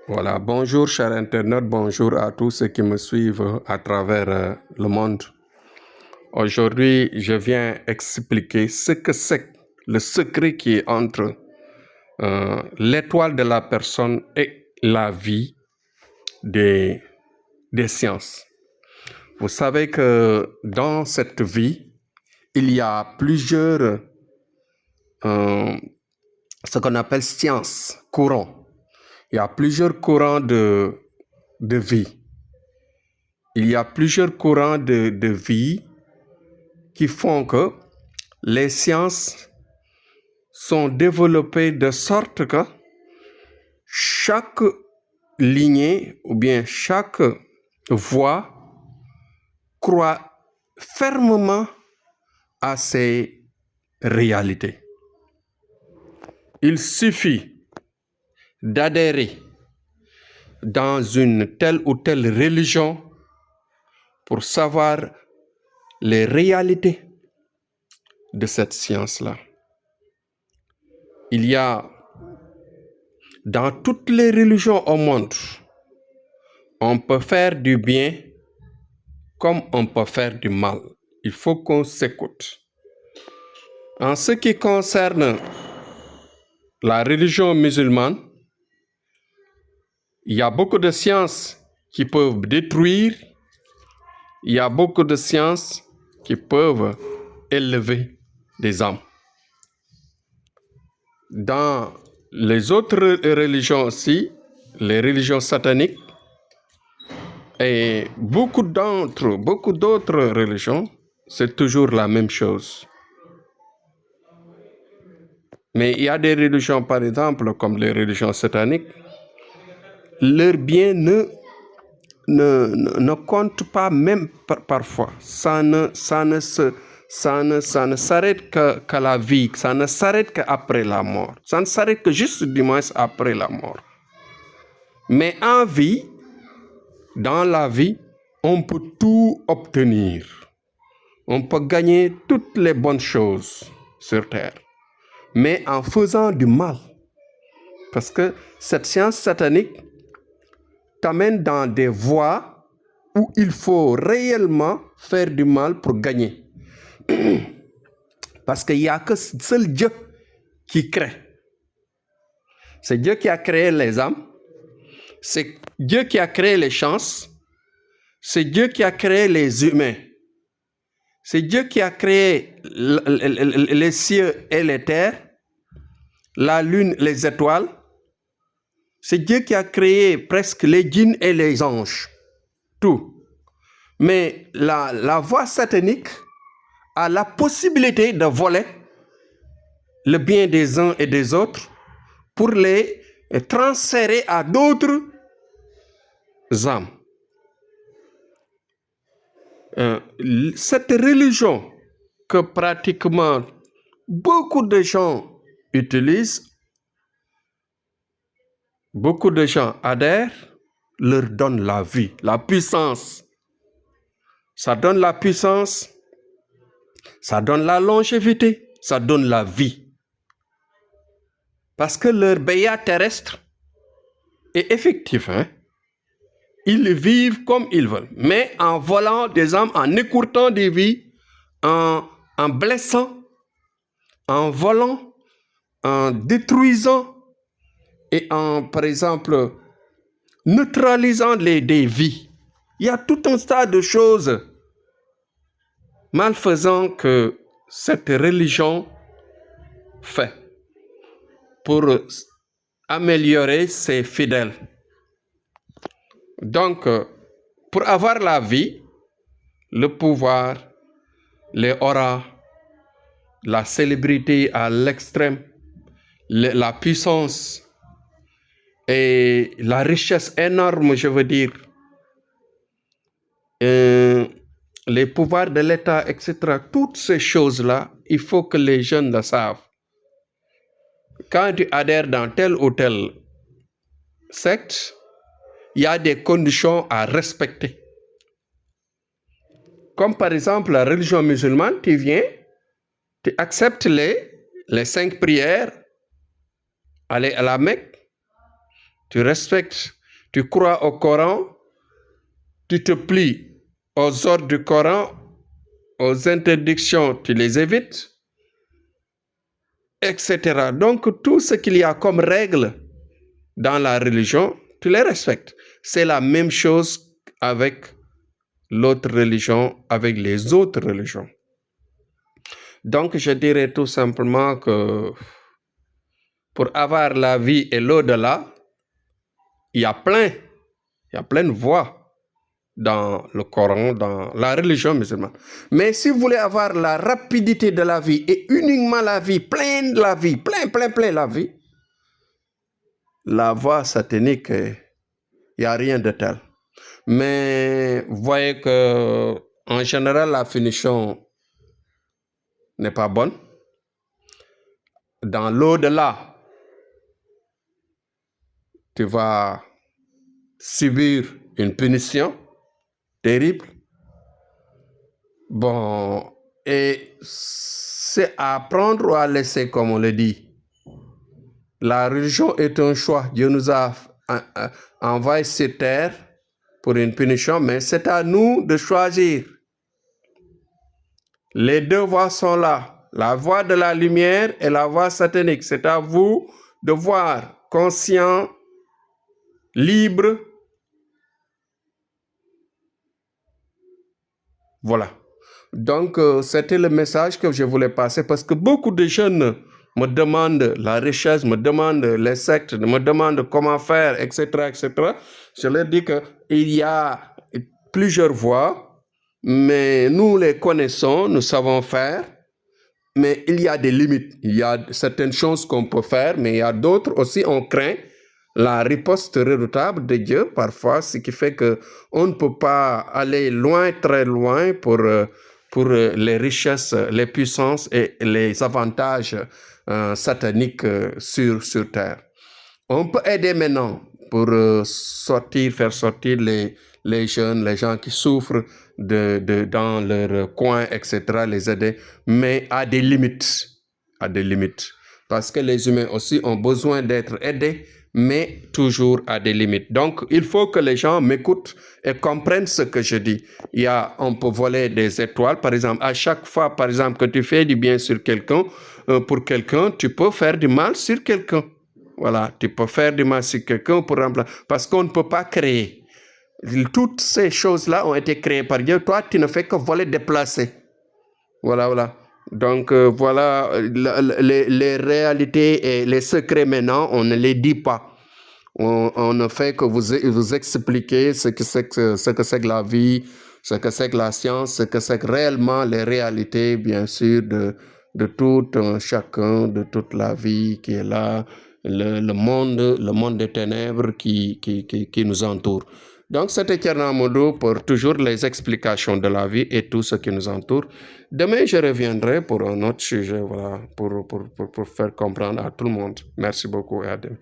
Voilà, bonjour chers internautes, bonjour à tous ceux qui me suivent à travers le monde. Aujourd'hui, je viens expliquer ce que c'est le secret qui est entre l'étoile de la personne et la vie des sciences. Vous savez que dans cette vie, il y a plusieurs, ce qu'on appelle sciences, courants. Il y a plusieurs courants de vie. Il y a plusieurs courants de vie qui font que les sciences sont développées de sorte que chaque lignée ou bien chaque voie croit fermement à ces réalités. Il suffit d'adhérer dans une telle ou telle religion pour savoir les réalités de cette science-là. Il y a dans toutes les religions au monde, on peut faire du bien comme on peut faire du mal. Il faut qu'on s'écoute. En ce qui concerne la religion musulmane, il y a beaucoup de sciences qui peuvent détruire, il y a beaucoup de sciences qui peuvent élever des âmes. Dans les autres religions aussi, les religions sataniques et beaucoup d'autres religions, c'est toujours la même chose. Mais il y a des religions, par exemple, comme les religions sataniques, leur bien ne compte pas même parfois. Ça ne s'arrête qu'à la vie, ça ne s'arrête qu'après la mort. Ça ne s'arrête que juste du moins après la mort. Mais en vie, dans la vie, on peut tout obtenir. On peut gagner toutes les bonnes choses sur terre, mais en faisant du mal. Parce que cette science satanique t'amène dans des voies où il faut réellement faire du mal pour gagner. Parce qu'il n'y a que seul Dieu qui crée. C'est Dieu qui a créé les âmes. C'est Dieu qui a créé les chances. C'est Dieu qui a créé les humains. C'est Dieu qui a créé les cieux et les terres, la lune, les étoiles. C'est Dieu qui a créé presque les djinns et les anges. Tout. Mais la voie satanique a la possibilité de voler le bien des uns et des autres pour les transférer à d'autres âmes. Cette religion que pratiquement beaucoup de gens utilisent, beaucoup de gens adhèrent, leur donne la vie, la puissance. Ça donne la puissance, ça donne la longévité, ça donne la vie. Parce que leur béat terrestre est effectif, hein? Ils vivent comme ils veulent, mais en volant des âmes, en écourtant des vies, en blessant, en volant, en détruisant et en, par exemple, neutralisant des vies. Il y a tout un tas de choses malfaisantes que cette religion fait pour améliorer ses fidèles. Donc, pour avoir la vie, le pouvoir, les auras, la célébrité à l'extrême, la puissance et la richesse énorme, je veux dire, les pouvoirs de l'État, etc., toutes ces choses-là, il faut que les jeunes le savent. Quand tu adhères dans telle ou telle secte, il y a des conditions à respecter. Comme par exemple la religion musulmane, tu viens, tu acceptes les 5 prières, aller à la Mecque, tu respectes, tu crois au Coran, tu te plies aux ordres du Coran, aux interdictions, tu les évites, etc. Donc, tout ce qu'il y a comme règles dans la religion, tu les respectes. C'est la même chose avec l'autre religion, avec les autres religions. Donc, je dirais tout simplement que pour avoir la vie et l'au-delà, il y a plein de voies dans le Coran, dans la religion musulmane. Mais si vous voulez avoir la rapidité de la vie et uniquement la vie, plein de la vie, plein la vie, la voie satanique, il n'y a rien de tel. Mais vous voyez que en général, la finition n'est pas bonne. Dans l'au-delà, tu vas subir une punition terrible. Bon, et c'est à prendre ou à laisser, comme on le dit. La religion est un choix. Dieu nous a envoyé sur terre pour une punition, mais c'est à nous de choisir. Les deux voies sont là, la voie de la lumière et la voie satanique. C'est à vous de voir, conscient, libre. Voilà. Donc, c'était le message que je voulais passer parce que beaucoup de jeunes me demandent la richesse, me demandent les sectes, me demandent comment faire, etc., etc. Je leur dis qu'il y a plusieurs voies, mais nous les connaissons, nous savons faire, mais il y a des limites. Il y a certaines choses qu'on peut faire, mais il y a d'autres aussi, on craint la riposte redoutable de Dieu parfois, ce qui fait qu'on ne peut pas aller loin, très loin pour les richesses, les puissances et les avantages sataniques sur terre. On peut aider maintenant pour faire sortir les jeunes, les gens qui souffrent dans leur coin, etc., les aider, mais à des limites. À des limites. Parce que les humains aussi ont besoin d'être aidés, mais toujours à des limites. Donc, il faut que les gens m'écoutent et comprennent ce que je dis. On peut voler des étoiles, par exemple. À chaque fois, par exemple, que tu fais du bien sur quelqu'un, pour quelqu'un, tu peux faire du mal sur quelqu'un. Voilà, tu peux faire du mal sur quelqu'un pour remplacer. Parce qu'on ne peut pas créer. Toutes ces choses-là ont été créées par Dieu. Toi, tu ne fais que voler, déplacer. Voilà. Donc, voilà, les réalités et les secrets maintenant, on ne les dit pas. On ne fait que vous expliquer ce que c'est que la vie, ce que c'est que la science, ce que c'est que réellement les réalités, bien sûr, de tout chacun, de toute la vie qui est là, le monde des ténèbres qui nous entoure. Donc, c'était Thierno Amadou pour toujours les explications de la vie et tout ce qui nous entoure. Demain, je reviendrai pour un autre sujet, voilà, pour faire comprendre à tout le monde. Merci beaucoup et à demain.